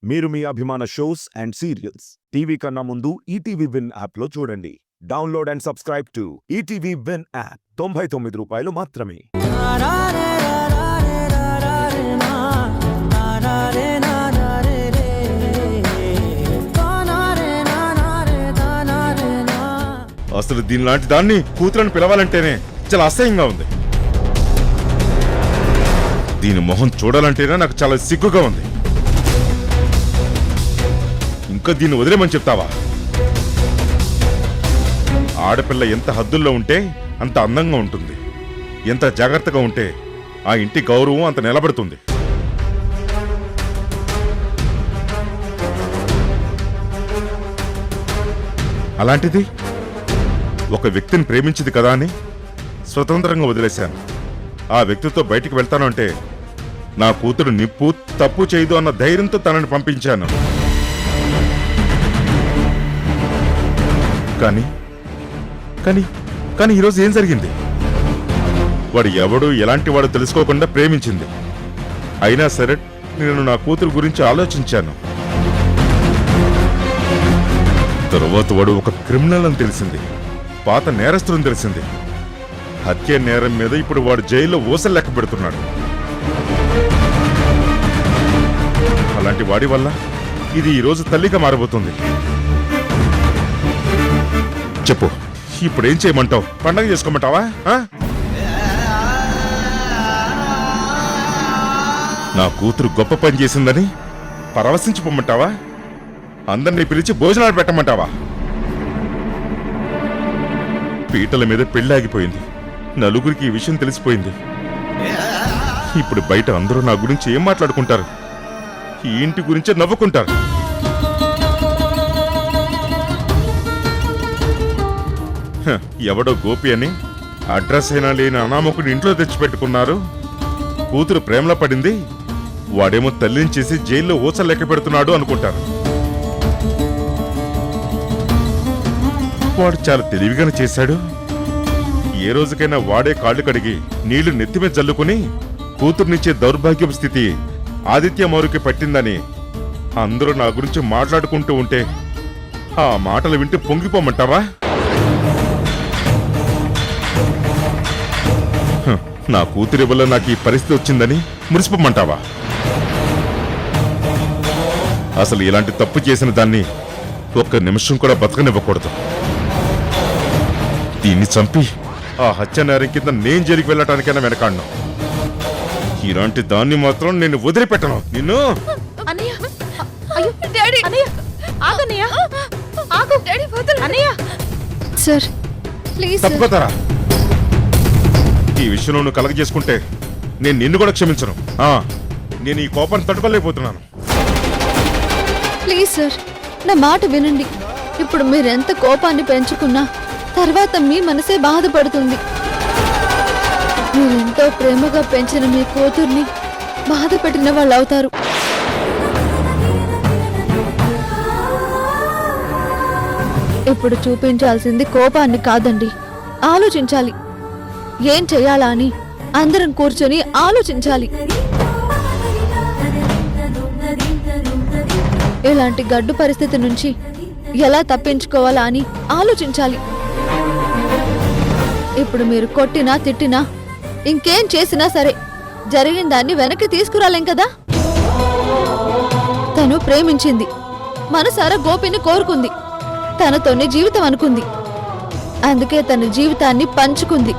మీరు మీ అభిమాన shows and serials TV కన్నా ముందు ఈటీవీ విన్ యాప్లో చూడండి. Download and subscribe to ETV win app. 99 రూపాయలు మాత్రమే. అసలు దీనిలాంటి దాన్ని కూతురని పిలవాలంటేనే చాలా అసహ్యంగా ఉంది. దీని మొహం చూడాలంటేనే నాకు చాలా సిగ్గుగా ఉంది. ఇంకా దీన్ని వదిలేమని చెప్తావా? ఆడపిల్ల ఎంత హద్దుల్లో ఉంటే అంత అందంగా ఉంటుంది, ఎంత జాగ్రత్తగా ఉంటే ఆ ఇంటి గౌరవం అంత నిలబడుతుంది. అలాంటిది ఒక వ్యక్తిని ప్రేమించింది కదా అని స్వతంత్రంగా వదిలేశాను. ఆ వ్యక్తితో బయటికి వెళ్తాను అంటే నా కూతురు నిప్పు తప్పు చేయదు అన్న ధైర్యంతో తనని పంపించాను. కానీ కానీ కానీ ఈరోజు ఏం జరిగింది? వాడు ఎవడు ఎలాంటి వాడు తెలుసుకోకుండా ప్రేమించింది. అయినా సరే నేను నా కూతురు గురించి ఆలోచించాను. తరువాత వాడు ఒక క్రిమినల్ అని తెలిసింది, పాత నేరస్తుని తెలిసింది. హత్య నేరం మీద ఇప్పుడు వాడు జైల్లో ఊసలు లెక్క పెడుతున్నాడు. అలాంటి వాడి వల్ల ఇది ఈరోజు తల్లిగా మారబోతుంది. చెప్పు, ఇప్పుడేం చేయమంటావు? పండగ చేసుకోమంటావా? నా కూతురు గొప్ప పని చేసిందని పరవశించిపోమంటావా? అందరినీ పిలిచి భోజనాలు పెట్టమంటావా? పీటల మీద పెళ్ళాగిపోయింది. నలుగురికి ఈ విషయం తెలిసిపోయింది. ఇప్పుడు బయట అందరూ నా గురించి ఏం మాట్లాడుకుంటారు? ఈ ఇంటి గురించే నవ్వుకుంటారు. ఎవడో గోపి అని అడ్రస్ అయినా లేని అనామకుడు ఇంట్లో తెచ్చిపెట్టుకున్నారు. కూతురు ప్రేమలో పడింది, వాడేమో తల్లిని చేసి జైల్లో ఊసలు లెక్క పెడుతున్నాడు అనుకుంటారు. వాడు చాలా తెలివిగానే చేశాడు. ఏ రోజుకైనా వాడే కాళ్ళు కడిగి నీళ్లు నెత్తిమీద జల్లుకుని కూతుర్నిచ్చే దౌర్భాగ్యపు స్థితి ఆదిత్య మౌరికి పట్టిందని అందరూ నా గురించి మాట్లాడుకుంటూ ఉంటే ఆ మాటలు వింటూ పొంగిపోమంటావా? నా కూతురి వల్ల నాకు ఈ పరిస్థితి వచ్చిందని మురిసిపోమంటావా? అసలు ఇలాంటి తప్పు చేసిన దాన్ని ఒక్క నిమిషం కూడా బతకనివ్వకూడదు. దీన్ని చంపి ఆ హత్య నేరం కింద నేను జైలుకి వెళ్ళటానికైనా వెనకాడను. ఇలాంటి దాన్ని మాత్రం నేను వదిలిపెట్టను. నిన్ను తప్పుతారా? ఈ విషయంలో నువ్వు కలగజేసుకుంటే నేను నిన్ను కూడా క్షమించను. నేను ఈ కోపాన్ని తట్టుకోలేకపోతున్నాను. ప్లీజ్ సార్, నా మాట వినండి. ఇప్పుడు మీరెంత కోపాన్ని పెంచుకున్నా తర్వాత మీ మనసే బాధపడుతుంది. మీరెంతో ప్రేమగా పెంచిన మీ కూతుర్ని బాధ పెట్టిన వాళ్ళు అవుతారు. ఇప్పుడు చూపించాల్సింది కోపాన్ని కాదండి, ఆలోచించాలి. ఏం చెయ్యాలా అని అందరం కూర్చొని ఆలోచించాలి. ఇలాంటి గడ్డు పరిస్థితి నుంచి ఎలా తప్పించుకోవాలా అని ఆలోచించాలి. ఇప్పుడు మీరు కొట్టినా తిట్టినా ఇంకేం చేసినా సరే జరిగిన దాన్ని వెనక్కి తీసుకురాలేం కదా. తను ప్రేమించింది, మనసారా గోపిని కోరుకుంది, తనతోనే జీవితం అనుకుంది. అందుకే తన జీవితాన్ని పంచుకుంది.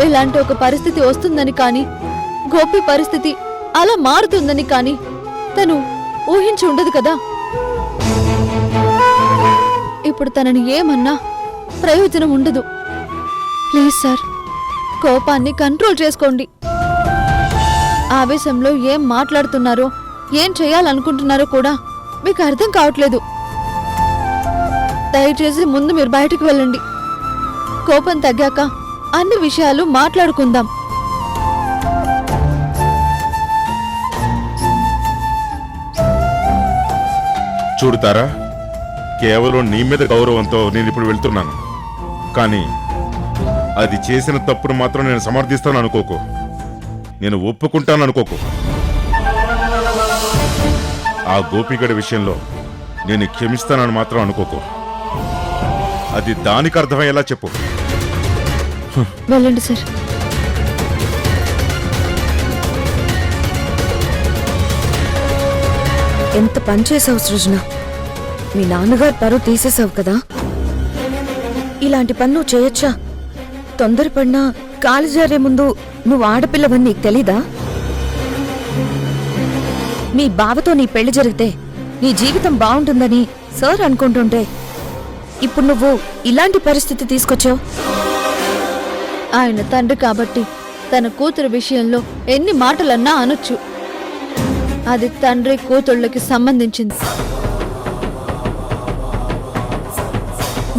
ఇలాంటి ఒక పరిస్థితి వస్తుందని కానీ, గోపి పరిస్థితి అలా మారుతుందని కానీ తను ఊహించి ఉండదు కదా. ఇప్పుడు తనని ఏమన్నా ప్రయోజనం ఉండదు. ప్లీజ్ సార్, కోపాన్ని కంట్రోల్ చేసుకోండి. ఆవేశంలో ఏం మాట్లాడుతున్నారో, ఏం చేయాలనుకుంటున్నారో కూడా మీకు అర్థం కావట్లేదు. దయచేసి ముందు మీరు బయటికి వెళ్ళండి. కోపం తగ్గాక అన్ని విషయాలు మాట్లాడుకుందాం. చూడుతారా, కేవలం నీ మీద గౌరవంతో నేను ఇప్పుడు వెళ్తున్నాను. కానీ అది చేసిన తప్పును మాత్రం నేను సమర్థిస్తాను అనుకోకు. నేను ఒప్పుకుంటాననుకోకు. ఆ గోపిగడి విషయంలో నేను క్షమిస్తానని మాత్రం అనుకోకు. అది దానికి అర్థమయ్యేలా చెప్పు. వెళ్ళండి సార్. ఎంత పని చేసావు సృజన. మీ నాన్నగారు పరువు తీసేసావు కదా. ఇలాంటి పని నువ్వు చేయొచ్చా? తొందరపడినా కాలు జారే ముందు నువ్వు ఆడపిల్లవని నీకు తెలీదా? మీ బావతో నీ పెళ్లి జరిగితే నీ జీవితం బాగుంటుందని సార్ అనుకుంటుంటే ఇప్పుడు నువ్వు ఇలాంటి పరిస్థితి తీసుకొచ్చావు. ఆయన తండ్రి కాబట్టి తన కూతురు విషయంలో ఎన్ని మాటలన్నా అనొచ్చు. అది తండ్రి కూతుళ్ళకి సంబంధించింది.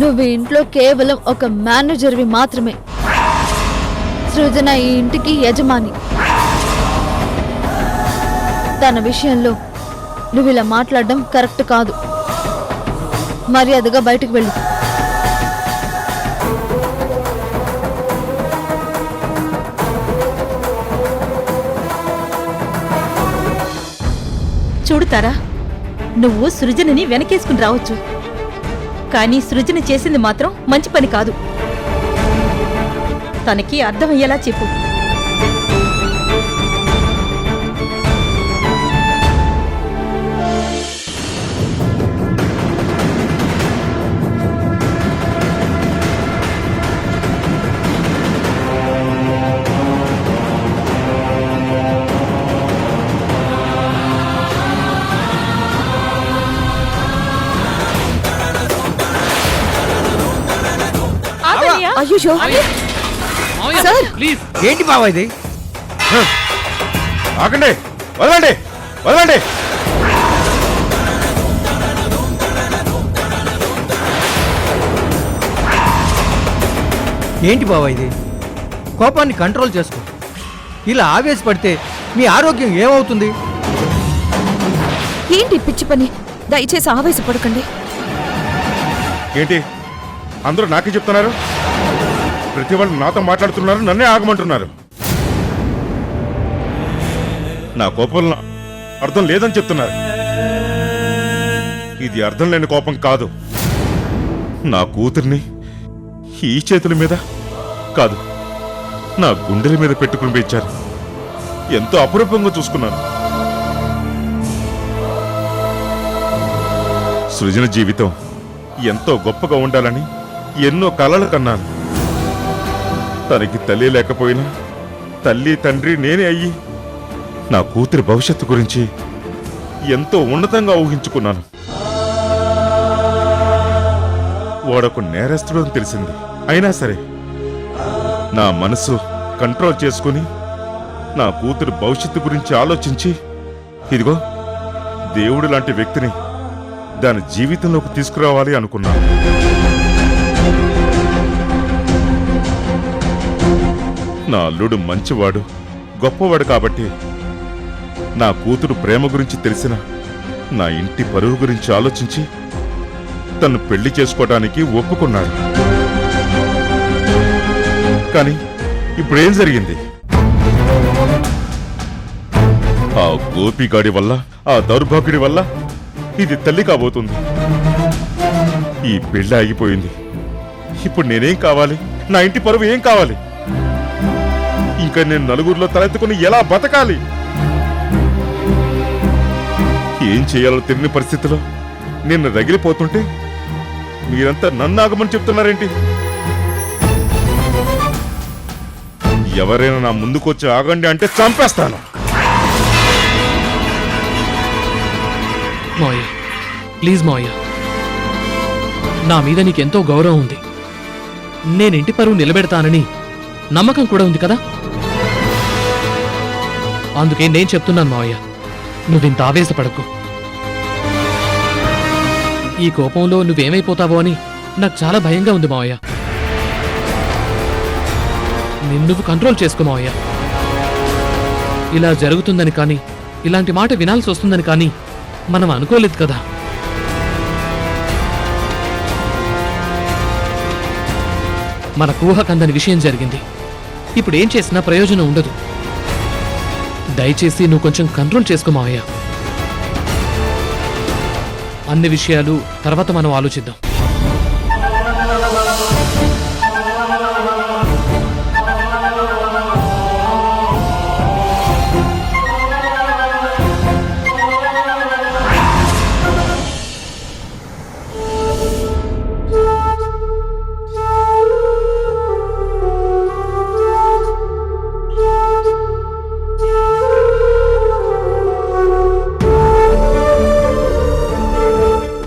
నువ్వు ఈ ఇంట్లో కేవలం ఒక మేనేజర్వి మాత్రమే. సృజన ఈ ఇంటికి యజమాని. తన విషయంలో నువ్వు ఇలా మాట్లాడడం కరెక్ట్ కాదు. మర్యాదగా బయటకు వెళ్ళు. చూడుతారా, నువ్వు సృజనని వెనకేసుకుని రావచ్చు, కానీ సృజన చేసింది మాత్రం మంచి పని కాదు. తనకి అర్థమయ్యేలా చెప్పు. అయ్యో సార్, ప్లీజ్ ఏంటి బావా ఇది? ఆగండి, వదలండి, వదలండి. ఏంటి బావా ఇది? కోపాన్ని కంట్రోల్ చేసుకో. ఇలా ఆవేశపడితే మీ ఆరోగ్యం ఏమవుతుంది? ఏంటి పిచ్చి పని? దయచేసి ఆవేశపడకండి. ఏంటి అందరూ నాకే చెప్తున్నారు? ప్రతి వాళ్ళు నాతో మాట్లాడుతున్నారు, నన్నే ఆగమంటున్నారు. నా కోపంలో అర్థం లేదని చెప్తున్నారు. ఇది అర్థం లేని కోపం కాదు. నా కూతుర్ని ఈ చేతుల మీద కాదు, నా గుండెల మీద పెట్టుకుని పెంచారు. ఎంతో అపురూపంగా చూసుకున్నాను. సృజన జీవితం ఎంతో గొప్పగా ఉండాలని ఎన్నో కలలు కన్నాను. తనకి తల్లి లేకపోయినా తల్లి తండ్రి నేనే అయ్యి నా కూతురి భవిష్యత్తు గురించి ఎంతో ఉన్నతంగా ఊహించుకున్నాను. వాడొక నేరస్తుడని తెలిసింది. అయినా సరే నా మనసు కంట్రోల్ చేసుకుని నా కూతురి భవిష్యత్తు గురించి ఆలోచించి, ఇదిగో దేవుడు లాంటి వ్యక్తిని దాని జీవితంలోకి తీసుకురావాలి అనుకున్నాను. నా అల్లుడు మంచివాడు, గొప్పవాడు కాబట్టి నా కూతురు ప్రేమ గురించి తెలిసిన నా ఇంటి పరువు గురించి ఆలోచించి తను పెళ్లి చేసుకోవడానికి ఒప్పుకున్నాడు. కానీ ఇప్పుడేం జరిగింది? ఆ గోపిగాడి వల్ల, ఆ దౌర్భాగ్యుడి వల్ల ఇది తల్లి కాబోతుంది. ఈ పెళ్లి ఆగిపోయింది. ఇప్పుడు నేనేం కావాలి? నా ఇంటి పరువు ఏం కావాలి? ఇంకా నేను నలుగురిలో తలెత్తుకుని ఎలా బతకాలి? ఏం చేయాలో తెలియని పరిస్థితిలో నిన్ను రగిలిపోతుంటే మీరంతా నన్ను ఆగమని చెప్తున్నారేంటి? ఎవరైనా నా ముందుకొచ్చి ఆగండి అంటే చంపేస్తాను. మావయ్య, ప్లీజ్ మావయ్య, నా మీద నీకెంతో గౌరవం ఉంది. నేనింటి పరువు నిలబెడతానని నమ్మకం కూడా ఉంది కదా. అందుకే నేను చెప్తున్నాను మావయ్య, నువ్వింత ఆవేశపడకు. ఈ కోపంలో నువ్వేమైపోతావో అని నాకు చాలా భయంగా ఉంది మావయ్య. నిన్ను కంట్రోల్ చేసుకో మావయ్య. ఇలా జరుగుతుందని కానీ, ఇలాంటి మాట వినాల్సి వస్తుందని కానీ మనం అనుకోలేదు కదా. మన ఊహకందని విషయం జరిగింది. ఇప్పుడు ఏం చేసినా ప్రయోజనం ఉండదు. దయచేసి నువ్వు కొంచెం కంట్రోల్ చేసుకో మావయ్య. అన్ని విషయాలు తర్వాత మనం ఆలోచిద్దాం.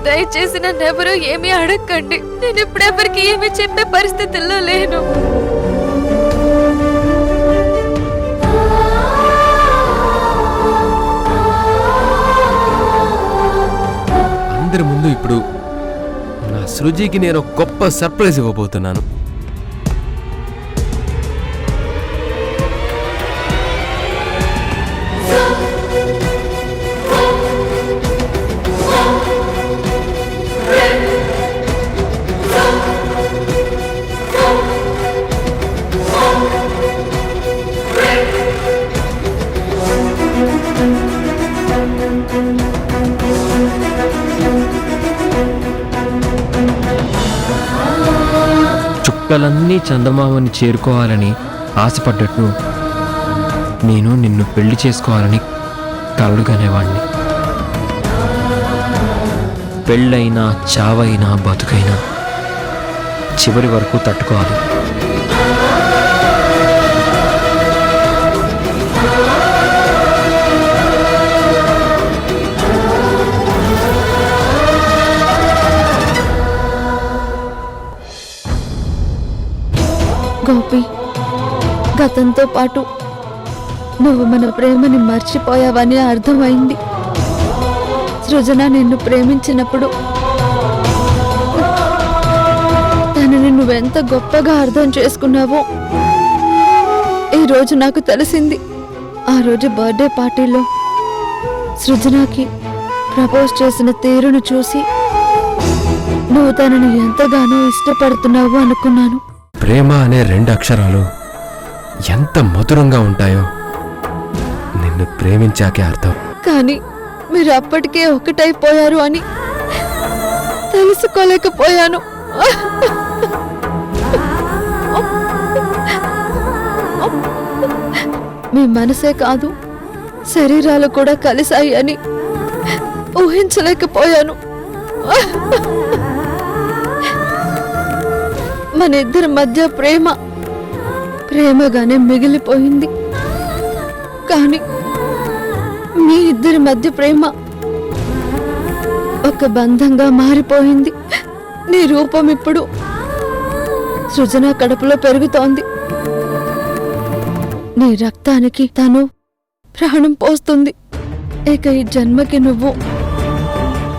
దయచేసి నన్ను ఎవరూ ఏమీ అడగండి. నేను ఇప్పుడు ఎవరికి ఏమీ చెప్పే పరిస్థితుల్లో లేను. అందరి ముందు ఇప్పుడు నా సృజికి నేను ఒక గొప్ప సర్ప్రైజ్ ఇవ్వబోతున్నాను. చుక్కలన్నీ చందమామని చేరుకోవాలని ఆశపడ్డట్టు నేను నిన్ను పెళ్లి చేసుకోవాలని కలలు కనేవాణ్ణి. పెళ్ళైనా చావైనా బతుకైనా చివరి వరకు తట్టుకోవాలి. గోపి, గతంతో పాటు నువ్వు మన ప్రేమని మర్చిపోయావని అర్థమైంది. సృజన నిన్ను ప్రేమించినప్పుడు తనని నువ్వెంత గొప్పగా అర్థం చేసుకున్నావో ఈరోజు నాకు తెలిసింది. ఆ రోజు బర్త్డే పార్టీలో సృజనకి ప్రపోజ్ చేసిన తీరును చూసి నువ్వు తనని ఎంతగానో ఇష్టపడుతున్నావు అనుకున్నాను. ప్రేమ అనే 2 అక్షరాలు ఎంత మధురంగా ఉంటాయో నిన్ను ప్రేమించాకే అర్థం. కానీ మీరు అప్పటికే ఒకటైపోయారు అని తెలుసుకోలేకపోయాను. మీ మనసే కాదు, శరీరాలు కూడా కలిశాయి అని ఊహించలేకపోయాను. మన ఇద్దరి మధ్య ప్రేమగానే మిగిలిపోయింది. కానీ మీ ఇద్దరి మధ్య ప్రేమ ఒక బంధంగా మారిపోయింది. నీ రూపం ఇప్పుడు సృజన కడుపులో పెరుగుతోంది. నీ రక్తానికి తను ప్రాణం పోస్తుంది. ఇక ఈ జన్మకి నువ్వు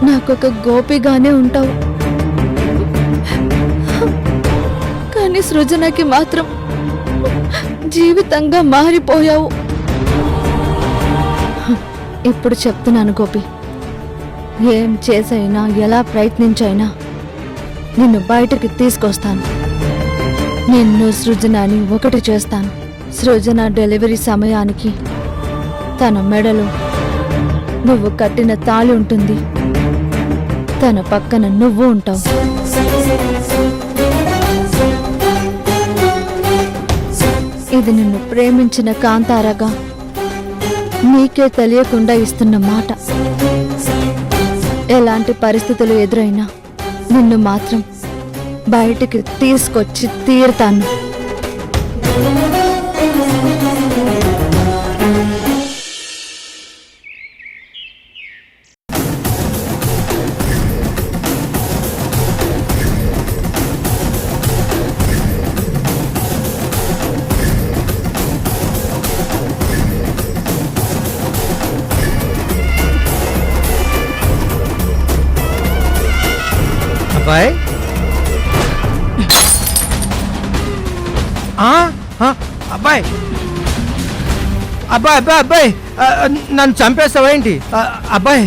నాకొక గోపిగానే ఉంటావు. కానీ సృజనకి మాత్రం జీవితంగా మారిపోయావు. ఇప్పుడు చెప్తున్నాను గోపి, ఏం చేసైనా ఎలా ప్రయత్నించైనా నిన్ను బయటకి తీసుకొస్తాను. నిన్ను సృజనని ఒకటి చేస్తాను. సృజన డెలివరీ సమయానికి తన మెడలో నువ్వు కట్టిన తాళి ఉంటుంది. తన పక్కన నువ్వు ఉంటావు. ఇది నిన్ను ప్రేమించిన కాంతారగా నీకే తెలియకుండా ఇస్తున్న మాట. ఎలాంటి పరిస్థితులు ఎదురైనా నిన్ను మాత్రం బయటికి తీసుకొచ్చి తీరుతాను. అబ్బాయ్, అబ్బాయి అబ్బాయి అబ్బాయి అబ్బాయి నన్ను చంపేస్తావేంటి అబ్బాయి?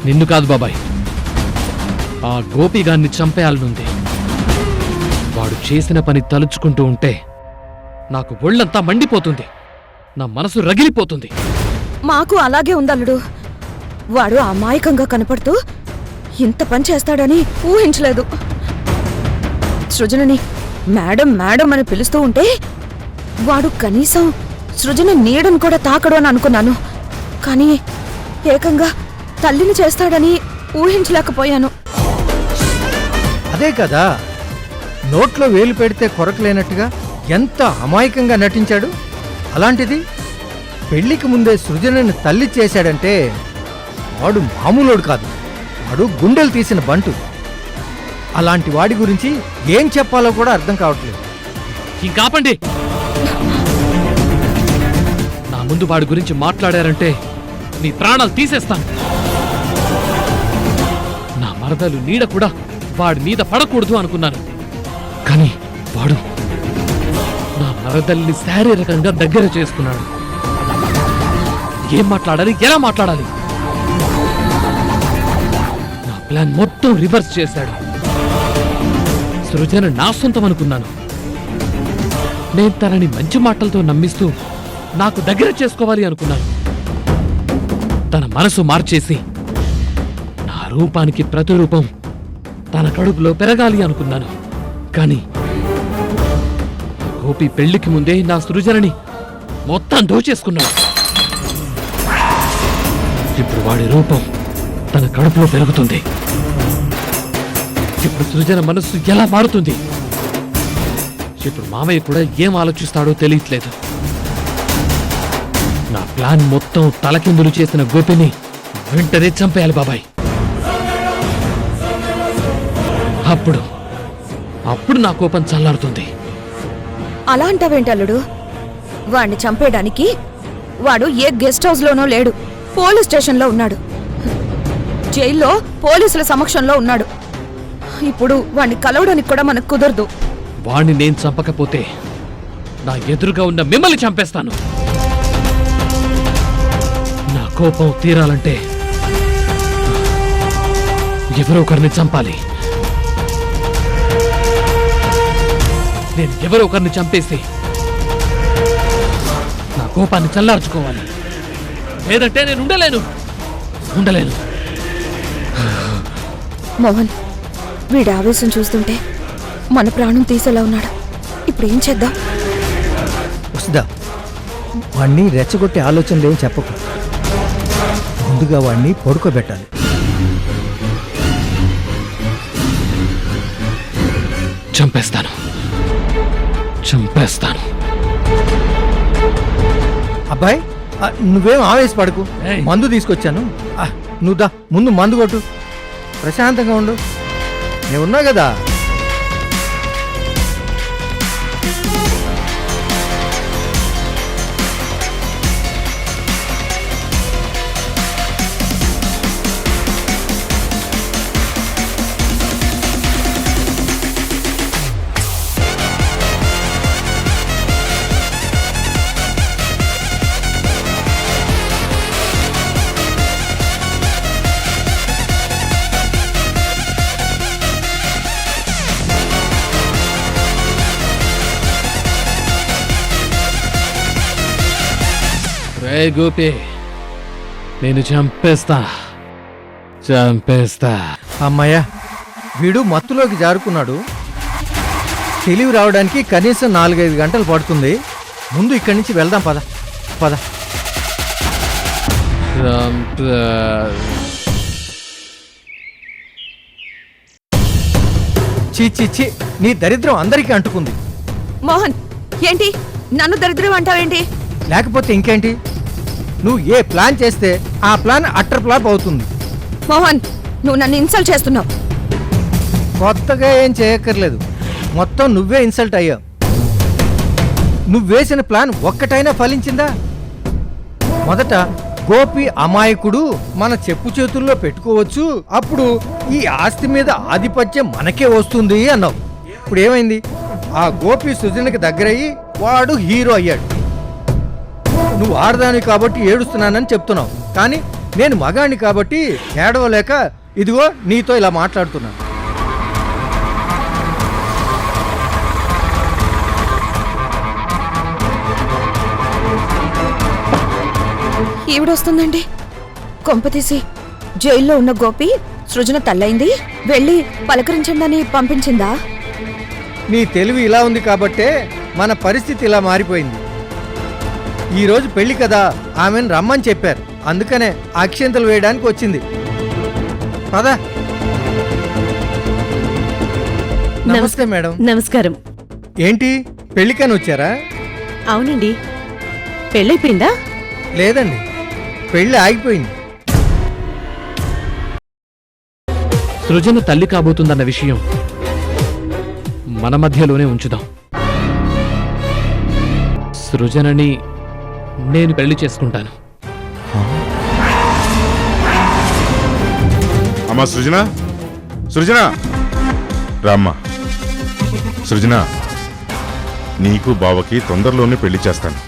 నిన్ను కాదు బాబాయ్, ఆ గోపిగాన్ని చంపేయాలనుంది. వాడు చేసిన పని తలుచుకుంటూ ఉంటే నాకు ఒళ్ళంతా మండిపోతుంది, నా మనసు రగిలిపోతుంది. మాకు అలాగే ఉందల్లుడు. వాడు అమాయకంగా కనపడుతూ ఇంత పని చేస్తాడని ఊహించలేదు. సృజనని మేడం మేడం అని పిలుస్తూ ఉంటే వాడు కనీసం సృజన నీడను కూడా తాకడు అని అనుకున్నాను. కానీ ఏకంగా తల్లిని చేస్తాడని ఊహించలేకపోయాను. అదే కదా, నోట్లో వేలు పెడితే కొరకలేనట్టుగా ఎంత అమాయకంగా నటించాడు. అలాంటిది పెళ్లికి ముందే సృజనని తల్లి చేశాడంటే వాడు మామూలోడు కాదు, వాడు గుండెలు తీసిన బంటు. అలాంటి వాడి గురించి ఏం చెప్పాలో కూడా అర్థం కావట్లేదు. ఇంకాపండి. నా ముందు వాడి గురించి మాట్లాడారంటే నీ ప్రాణాలు తీసేస్తాను. నా మరదలు నీడ కూడా వాడి మీద పడకూడదు అనుకున్నాను. కానీ వాడు నా మరదల్ని శారీరకంగా దగ్గర చేసుకున్నాడు. ఏం మాట్లాడాలి, ఎలా మాట్లాడాలి? నా ప్లాన్ మొత్తం రివర్స్ చేశాడు. సృజన నా సొంతం అనుకున్నాను. నేను తనని మంచి మాటలతో నమ్మిస్తూ నాకు దగ్గర చేసుకోవాలి అనుకున్నాను. తన మనసు మార్చేసి నా రూపానికి ప్రతిరూపం తన కడుపులో పెరగాలి అనుకున్నాను. కానీ గోపి పెళ్లికి ముందే నా సృజనని మొత్తం దోచేసుకున్నాడు. ఇప్పుడు వాడి రూపం తన కడుపులో పెరుగుతుంది. ఇప్పుడు సృజన మనస్సు ఎలా మారుతుంది? ఇప్పుడు మామయ్య కూడా ఏం ఆలోచిస్తాడో తెలియట్లేదు. నా ప్లాన్ మొత్తం తలకిందులు చేసిన గోపిని వెంటనే చంపేయాలి బాబాయ్. అప్పుడు నా కోపం చల్లారుతుంది. అలా అంటావేంటల్లుడు? వాణ్ణి చంపేయడానికి వాడు ఏ గెస్ట్ హౌస్ లోనో లేడు, పోలీస్ స్టేషన్లో ఉన్నాడు. జైల్లో పోలీసుల సమక్షంలో ఉన్నాడు. ఇప్పుడు వాణ్ణి కలవడానికి కూడా మనకు కుదరదు. వాణ్ణి నేను చంపకపోతే నా ఎదురుగా ఉన్న మిమ్మల్ని చంపేస్తాను. నా కోపం తీరాలంటే ఎవరో ఒకరిని చంపాలి. నేను ఎవరో ఒకరిని చంపేసి నా కోపాన్ని చల్లార్చుకోవాలి. లేదంటే నేను ఉండలేను. మోహన్, వీడి ఆవేశం చూస్తుంటే మన ప్రాణం తీసేలా ఉన్నాడు. ఇప్పుడు ఏం చేద్దాం? వస్తుందా? వాణ్ణి రెచ్చగొట్టే ఆలోచనలు ఏం చెప్పకు. ముందుగా వాణ్ణి పడుకోబెట్టాలి. చంపేస్తాను. అబ్బాయి, నువ్వేం ఆవేశపడకు. ఏయ్. మందు తీసుకొచ్చాను. నువ్వు దా, ముందు మందు కొట్టు. ప్రశాంతంగా ఉండు. నేను ఉన్నా కదా. రే గోపి, నేను చంపేస్తా. అమ్మాయ్యా, వీడు మత్తులోకి జారుకున్నాడు. తెలివి రావడానికి కనీసం 4-5 గంటలు పడుతుంది. ముందు ఇక్కడి నుంచి వెళ్దాం. పద. చీ, నీ దరిద్రం అందరికీ అంటుకుంది. మోహన్, ఏంటి నన్ను దరిద్రం అంటావేంటి? లేకపోతే ఇంకేంటి? నువ్వు ఏ ప్లాన్ చేస్తే ఆ ప్లాన్ అట్టర్ ఫ్లాప్ అవుతుంది. మోహన్, నువ్వు నన్ను ఇన్సల్ట్ చేస్తున్నావు. కొత్తగా ఏం చేయక్కర్లేదు, మొత్తం నువ్వే ఇన్సల్ట్ అయ్యావు. నువ్వేసిన ప్లాన్ ఒక్కటైనా ఫలించిందా? మొదట గోపి అమాయకుడు, మన చెప్పు చేతుల్లో పెట్టుకోవచ్చు, అప్పుడు ఈ ఆస్తి మీద ఆధిపత్యం మనకే వస్తుంది అన్నావు. ఇప్పుడు ఏమైంది? ఆ గోపి సృజనకి దగ్గరయ్యి వాడు హీరో అయ్యాడు. నువ్వు ఆడదాని కాబట్టి ఏడుస్తున్నానని చెప్తున్నావు, కానీ నేను మగాణ్ణి కాబట్టి ఏడవలేక ఇదిగో నీతో ఇలా మాట్లాడుతున్నాను. ఈవిడొస్తుందండి? కొంపతీసి జైల్లో ఉన్న గోపి సృజన తల్లైంది, వెళ్ళి పలకరించండి పంపించిందా? నీ తెలివి ఇలా ఉంది కాబట్టే మన పరిస్థితి ఇలా మారిపోయింది. ఈరోజు పెళ్లి కదా, ఆమెను రమ్మని చెప్పారు. అందుకనే అక్షింతలు వేయడానికి వచ్చింది. పద. నమస్తే మేడం. నమస్కారం. ఏంటి పెళ్లికని వచ్చారా? అవునండి, పెళ్ళైపోయిందా? లేదండి, పెళ్లి ఆగిపోయింది. సృజన తల్లి కాబోతుందన్న విషయం మన మధ్యలోనే ఉంచుదాం. సృజనని నేను పెళ్లి చేసుకుంటాను. అమ్మా సృజన, సృజన రామ్మా. సృజన, నీకు బావకి తొందరలోనే పెళ్లి చేస్తాను.